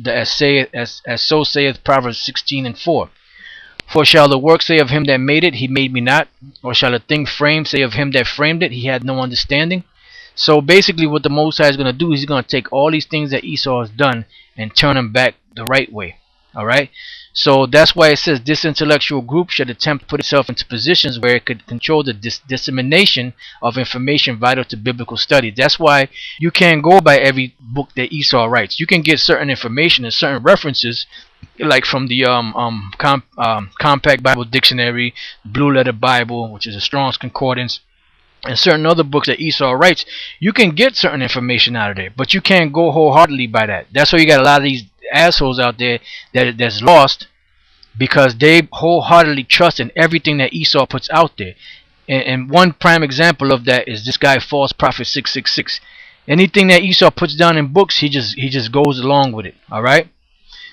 as so saith Proverbs 16:4. For shall the work say of him that made it, he made me not? Or shall a thing framed say of him that framed it, he had no understanding? So basically what the Most High is going to do is he's going to take all these things that Esau has done and turn them back the right way. Alright? So that's why it says this intellectual group should attempt to put itself into positions where it could control the dissemination of information vital to biblical study. That's why you can't go by every book that Esau writes. You can get certain information and certain references, like from the Compact Bible Dictionary, Blue Letter Bible, which is a Strong's Concordance, and certain other books that Esau writes. You can get certain information out of there, but you can't go wholeheartedly by that. That's why you got a lot of these assholes out there that's lost, because they wholeheartedly trust in everything that Esau puts out there. And one prime example of that is this guy, False Prophet 666. Anything that Esau puts down in books, he just goes along with it. All right.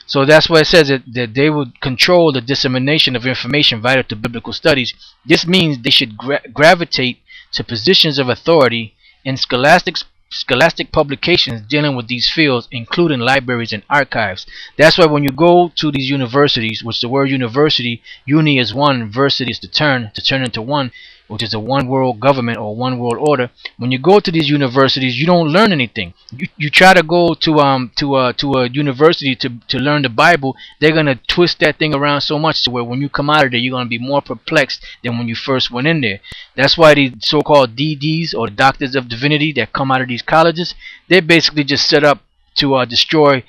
So that's why it says that they would control the dissemination of information vital to biblical studies. This means they should gravitate to positions of authority in scholastic publications dealing with these fields, including libraries and archives. That's why when you go to these universities, which the word university, uni is one, versity is to turn into one, which is a one world government or one world order. When you go to these universities, you don't learn anything. You try to go to a university to learn the Bible, they're gonna twist that thing around so much to where when you come out of there, you're gonna be more perplexed than when you first went in there. That's why these so-called DDs, or Doctors of Divinity, that come out of these colleges, they're basically just set up to destroy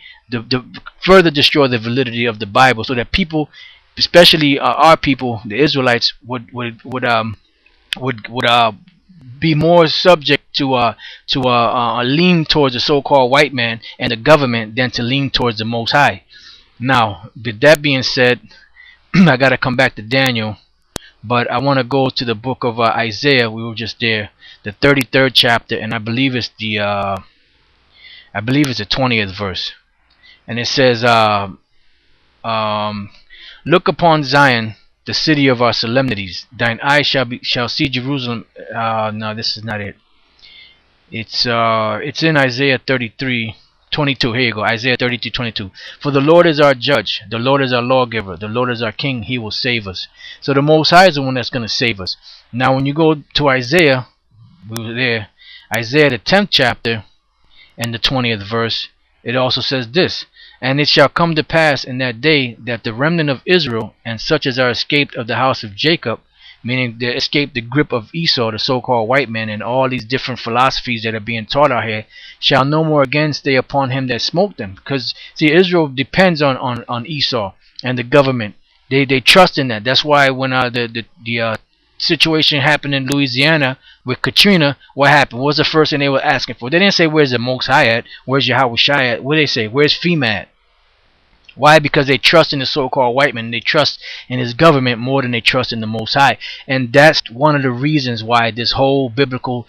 further destroy the validity of the Bible, so that people, especially our people, the Israelites, would be more subject to lean towards the so-called white man and the government than to lean towards the Most High. Now, with that being said, I gotta come back to Daniel, but I want to go to the book of Isaiah. We were just there, the 33rd chapter, and I believe it's the 20th verse, and it says, "Look upon Zion, the city of our solemnities. Thine eyes shall see Jerusalem." No, this is not it. It's in Isaiah 33:22. Here you go, Isaiah 33:22. "For the Lord is our judge, the Lord is our lawgiver, the Lord is our king. He will save us." So the Most High is the one that's going to save us. Now, when you go to Isaiah, we were there, Isaiah the 10th chapter and the 20th verse. It also says this: "And it shall come to pass in that day that the remnant of Israel, and such as are escaped of the house of Jacob," meaning they escaped the grip of Esau, the so-called white man, and all these different philosophies that are being taught out here, "shall no more again stay upon him that smote them." Because see, Israel depends on Esau and the government. They trust in that. That's why when the situation happened in Louisiana with Katrina, what happened? What was the first thing they were asking for? They didn't say, "Where's the Most High at? Where's Yahweh Shai at?" What did they say? "Where's FEMA at?" Why? Because they trust in the so-called white man. They trust in his government more than they trust in the Most High. And that's one of the reasons why this whole biblical,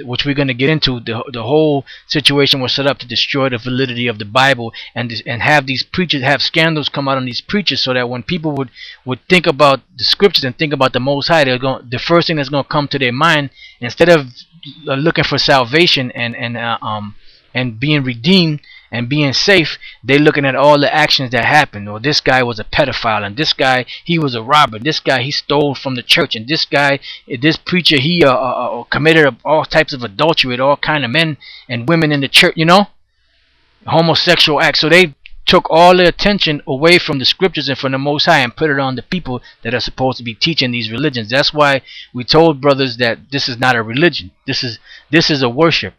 which we're going to get into, the whole situation was set up to destroy the validity of the Bible, and have these preachers, have scandals come out on these preachers, so that when people would think about the scriptures and think about the Most High, the first thing that's going to come to their mind, instead of looking for salvation and being redeemed and being safe, they're looking at all the actions that happened. Or this guy was a pedophile, and this guy, he was a robber, this guy, he stole from the church, and this guy, this preacher, he committed all types of adultery with all kind of men and women in the church, homosexual acts. So they took all the attention away from the scriptures and from the Most High and put it on the people that are supposed to be teaching these religions. That's why we told brothers that this is not a religion. This is a worship.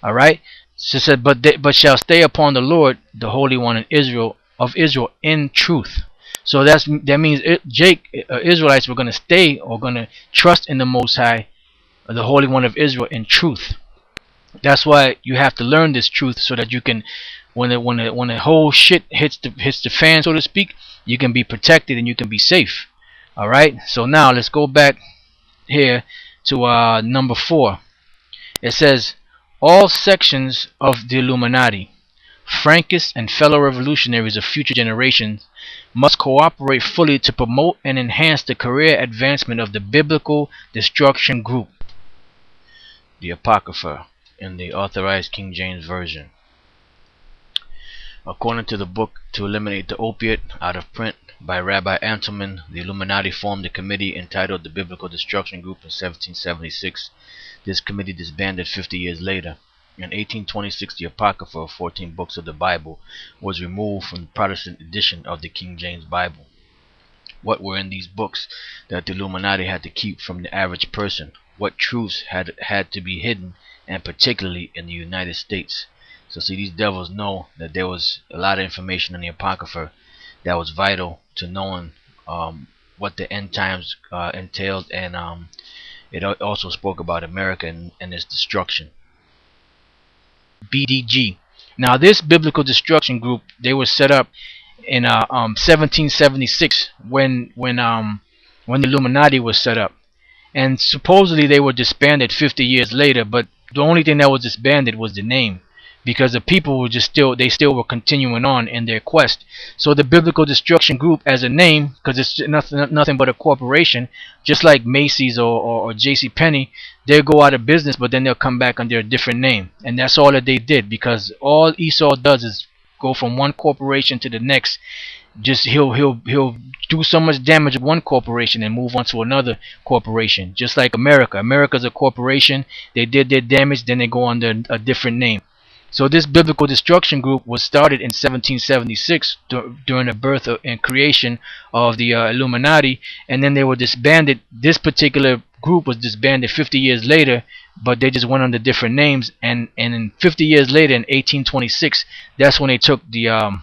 All right. So it said, but shall stay upon the Lord, the Holy One of Israel in truth. So that means Israelites were going to stay, or going to trust in the Most High, the Holy One of Israel, in truth. That's why you have to learn this truth, so that you can, when the whole shit hits the fan, so to speak, you can be protected and you can be safe. All right. So now let's go back here to number 4. It says, "All sections of the Illuminati, Frankists, and fellow revolutionaries of future generations must cooperate fully to promote and enhance the career advancement of the Biblical Destruction Group." The Apocrypha in the Authorized King James Version. According to the book To Eliminate the Opiate, out of print by Rabbi Antelman, the Illuminati formed a committee entitled the Biblical Destruction Group in 1776. This committee disbanded 50 years later. In 1826, the Apocrypha, 14 books of the Bible, was removed from the Protestant edition of the King James Bible. What were in these books that the Illuminati had to keep from the average person? What truths had to be hidden, and particularly in the United States? So see, these devils know that there was a lot of information in the Apocrypha that was vital to knowing what the end times entailed, and it also spoke about America and its destruction. BDG. Now this Biblical Destruction Group, they were set up in 1776 when the Illuminati was set up, and supposedly they were disbanded 50 years later. But the only thing that was disbanded was the name, because the people were still were continuing on in their quest. So the Biblical Destruction Group as a name, because it's nothing but a corporation, just like Macy's or J.C. Penney, they'll go out of business, but then they'll come back under a different name. And that's all that they did, because all Esau does is go from one corporation to the next. Just he'll do so much damage with one corporation and move on to another corporation. Just like America's a corporation. They did their damage, then they go under a different name. So this Biblical Destruction Group was started in 1776 during the birth and creation of the Illuminati, and then they were disbanded. This particular group was disbanded 50 years later, but they just went under different names. And in 50 years later, in 1826, that's when they took the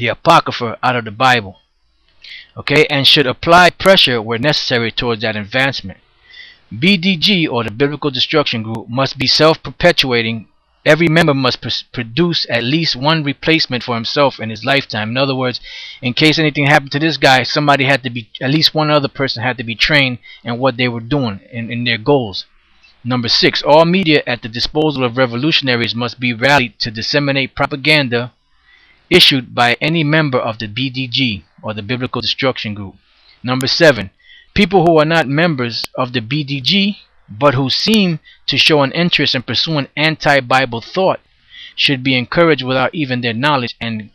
Apocrypha out of the Bible. Okay, and should apply pressure where necessary towards that advancement. BDG, or the Biblical Destruction Group, must be self-perpetuating. Every member must produce at least one replacement for himself in his lifetime. In other words, in case anything happened to this guy, somebody had to be, at least one other person had to be trained in what they were doing, in their goals. Number 6, all media at the disposal of revolutionaries must be rallied to disseminate propaganda issued by any member of the BDG, or the Biblical Destruction Group. Number 7, people who are not members of the BDG but who seem to show an interest in pursuing anti-Bible thought should be encouraged without even their knowledge and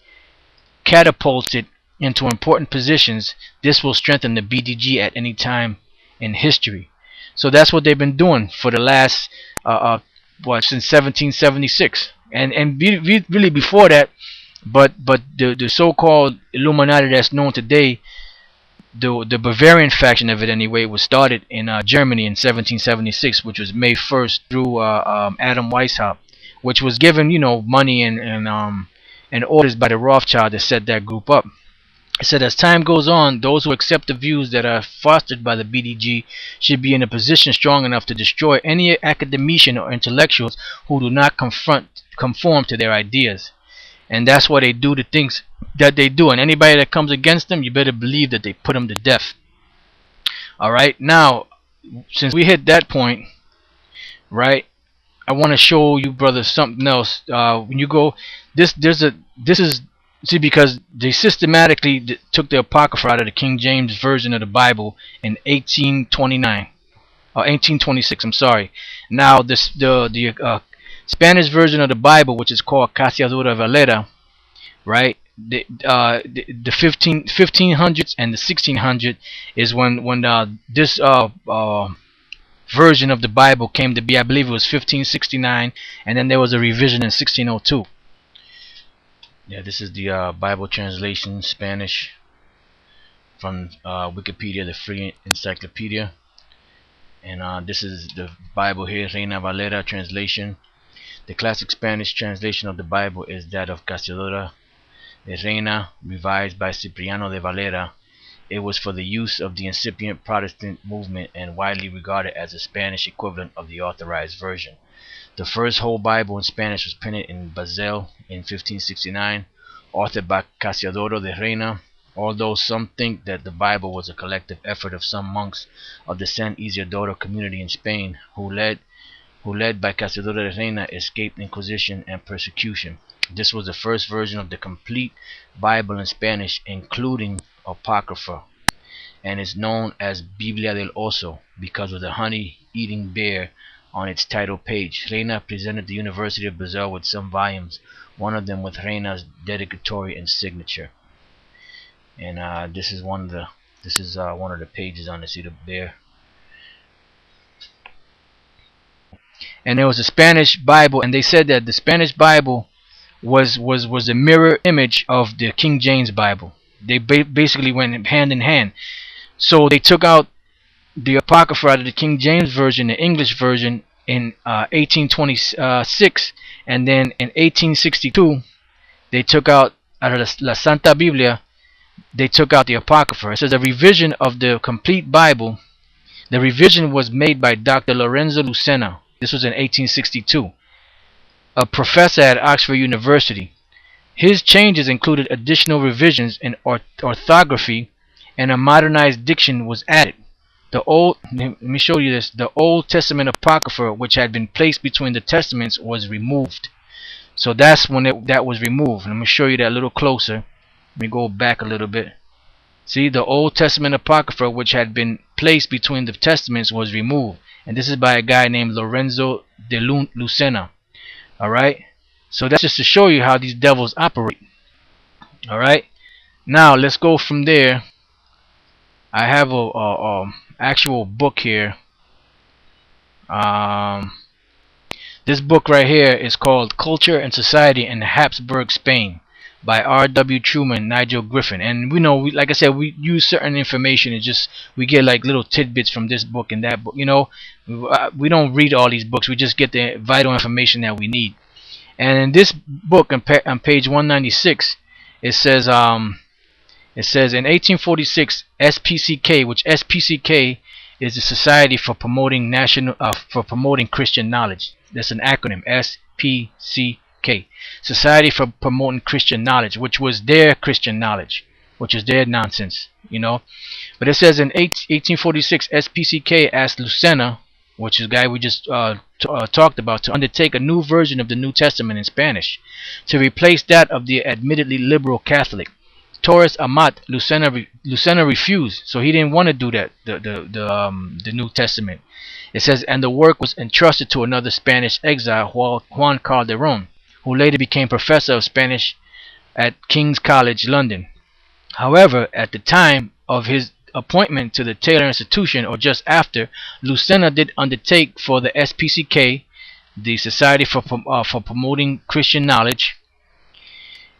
catapulted into important positions. This will strengthen the BDG at any time in history. So that's what they've been doing for the last since 1776, and really before that. But the so-called Illuminati that's known today, the Bavarian faction of it anyway, was started in Germany in 1776, which was May 1st through Adam Weishaupt, which was given, money and orders by the Rothschild to set that group up. It said, as time goes on, those who accept the views that are fostered by the BDG should be in a position strong enough to destroy any academician or intellectuals who do not conform to their ideas. And that's why they do the things that they do. And anybody that comes against them, you better believe that they put them to death. Alright, now, since we hit that point, right, I want to show you, brothers, something else. When you go, see, because they systematically took the Apocrypha out of the King James Version of the Bible in 1826, I'm sorry. Now, the Spanish version of the Bible, which is called Cassiadura Valera, right? The 1500s and the 1600s is when this version of the Bible came to be. I believe it was 1569, and then there was a revision in 1602. Yeah, this is the Bible translation, Spanish, from Wikipedia, the free encyclopedia. And this is the Bible here, Reina Valera translation. The classic Spanish translation of the Bible is that of Cassiodoro de Reina, revised by Cipriano de Valera. It was for the use of the incipient Protestant movement and widely regarded as a Spanish equivalent of the Authorized Version. The first whole Bible in Spanish was printed in Basel in 1569, authored by Cassiodoro de Reina. Although some think that the Bible was a collective effort of some monks of the San Isidoro community in Spain, who led by Cassiodoro de Reina, escaped Inquisition and persecution. This was the first version of the complete Bible in Spanish, including Apocrypha, and is known as Biblia del Oso because of the honey-eating bear on its title page. Reina presented the University of Basel with some volumes One of them with Reina's dedicatory and signature. And this is one of the pages on the seat there. And there was a Spanish Bible, and they said that the Spanish Bible was a mirror image of the King James Bible. They basically went hand in hand. So they took out the Apocrypha out of the King James version, the English version, in 1826, and then in 1862 they took out of La Santa Biblia, they took out the Apocrypha. It says a revision of the complete Bible. The revision was made by Dr. Lorenzo Lucena. This was in 1862, a professor at Oxford University. His changes included additional revisions in orthography, and a modernized diction was added. Let me show you this. The Old Testament Apocrypha, which had been placed between the Testaments, was removed. So that's when that was removed. Let me show you that a little closer. Let me go back a little bit. See, the Old Testament Apocrypha, which had been placed between the Testaments, was removed. And this is by a guy named Lorenzo de Lucena. Alright? So that's just to show you how these devils operate. Alright? Now, let's go from there. I have a actual book here. This book right here is called Culture and Society in Habsburg Spain by R.W. Truman, Nigel Griffin. And we know, like I said, we use certain information. It's just we get like little tidbits from this book and that book. You know, we don't read all these books. We just get the vital information that we need. And in this book, on page 196, it says in 1846, SPCK, which SPCK is the Society for Promoting Christian Knowledge. That's an acronym, SPCK, Society for Promoting Christian Knowledge, which was their Christian knowledge, which is their nonsense, you know. But it says in 1846, SPCK asked Lucena, which is the guy we just talked about, to undertake a new version of the New Testament in Spanish, to replace that of the admittedly liberal Catholic. Torres Amat, Lucena refused, so he didn't want to do that, the New Testament. It says, and the work was entrusted to another Spanish exile, Juan Calderon, who later became professor of Spanish at King's College, London. However, at the time of his appointment to the Taylor Institution, or just after, Lucena did undertake for the SPCK, the Society for Promoting Christian Knowledge.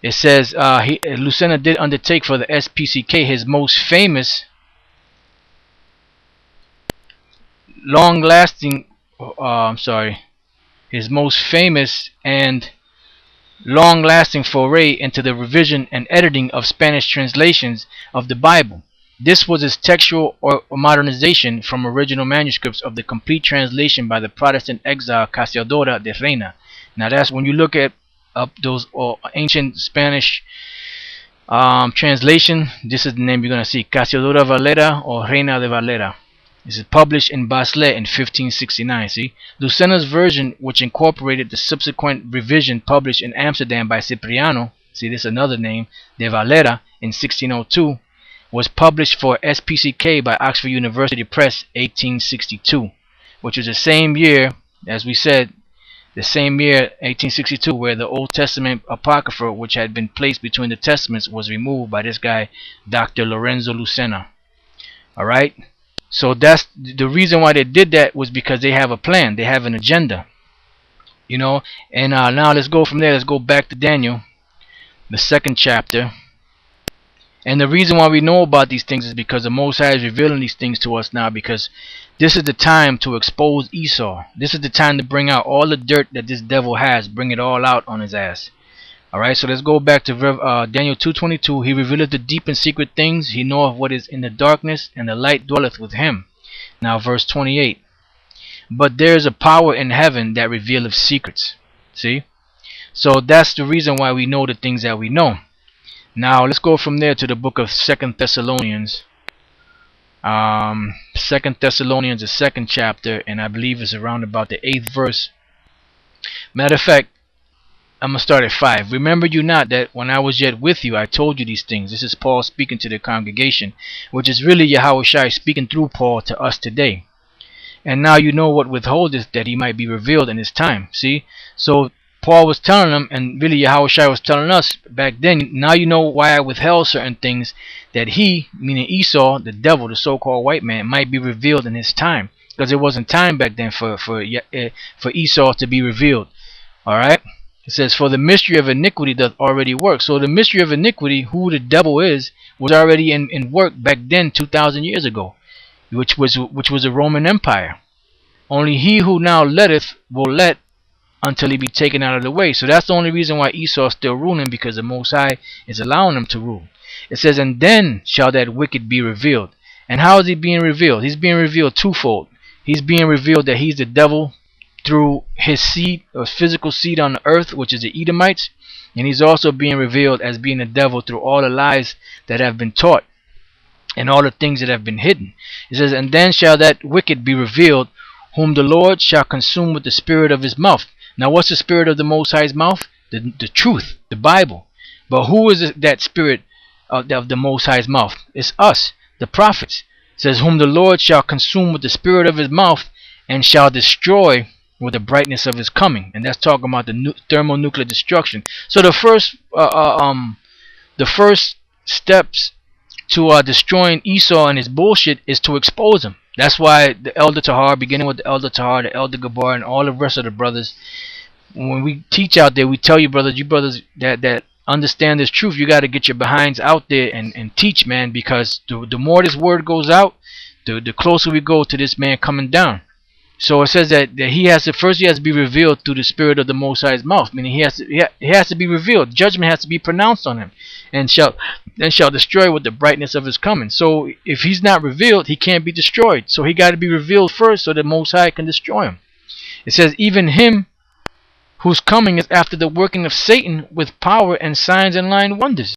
It says Lucena did undertake for the SPCK his most famous, his most famous and long-lasting foray into the revision and editing of Spanish translations of the Bible. This was his textual or modernization from original manuscripts of the complete translation by the Protestant exile Casiodoro de Reina. Now that's when you look at those ancient Spanish translation, this is the name you're going to see, Casiodoro Valera or Reina de Valera. This is published in Basle in 1569. See, Lucena's version, which incorporated the subsequent revision published in Amsterdam by Cipriano, see this is another name, de Valera, in 1602, was published for SPCK by Oxford University Press 1862, which was the same year, as we said, the same year, 1862, where the Old Testament Apocrypha, which had been placed between the Testaments, was removed by this guy, Dr. Lorenzo Lucena. Alright? So that's the reason why they did that, was because they have a plan. They have an agenda. You know? And now let's go from there. Let's go back to Daniel, the 2nd chapter. And the reason why we know about these things is because the Most High is revealing these things to us now, because this is the time to expose Esau. This is the time to bring out all the dirt that this devil has. Bring it all out on his ass. Alright, so let's go back to Daniel 2:22. He revealeth the deep and secret things. He knoweth what is in the darkness, and the light dwelleth with him. Now verse 28. But there is a power in heaven that revealeth secrets. See? So that's the reason why we know the things that we know. Now let's go from there to the book of 2 Thessalonians. 2 Thessalonians, the 2nd chapter, and I believe it's around about the 8th verse. Matter of fact, I'm going to start at 5. Remember you not that when I was yet with you, I told you these things. This is Paul speaking to the congregation, which is really Yahweh Shai speaking through Paul to us today. And now you know what withholdeth, that he might be revealed in his time. See? So Paul was telling them, and really Yahushua was telling us back then. Now you know why I withheld certain things, that he, meaning Esau, the devil, the so-called white man, might be revealed in his time, because it wasn't time back then for Esau to be revealed. All right. It says, for the mystery of iniquity doth already work. So the mystery of iniquity, who the devil is, was already in work back then, 2,000 years ago, which was the Roman Empire. Only he who now letteth will let until he be taken out of the way. So that's the only reason why Esau is still ruling, because the Most High is allowing him to rule. It says, and then shall that wicked be revealed. And how is he being revealed? He's being revealed twofold. He's being revealed that he's the devil through his seed, or physical seed on the earth, which is the Edomites. And he's also being revealed as being the devil through all the lies that have been taught and all the things that have been hidden. It says, and then shall that wicked be revealed, whom the Lord shall consume with the spirit of his mouth. Now what's the spirit of the Most High's mouth? The truth, the Bible. But who is that spirit of the Most High's mouth? It's us, the prophets. It says, whom the Lord shall consume with the spirit of his mouth, and shall destroy with the brightness of his coming. And that's talking about the thermonuclear destruction. So the first steps to destroying Esau and his bullshit is to expose him. That's why the Elder Tahar, beginning with the Elder Tahar, the Elder Gabar, and all the rest of the brothers, when we teach out there, we tell you brothers, that understand this truth, you got to get your behinds out there and teach, man, because the more this word goes out, the closer we go to this man coming down. So it says that he has to be revealed through the spirit of the Most High's mouth, meaning he has to be revealed. Judgment has to be pronounced on him, and shall destroy with the brightness of his coming. So if he's not revealed, he can't be destroyed. So he got to be revealed first, so the Most High can destroy him. It says, even him whose coming is after the working of Satan with power and signs and lying wonders.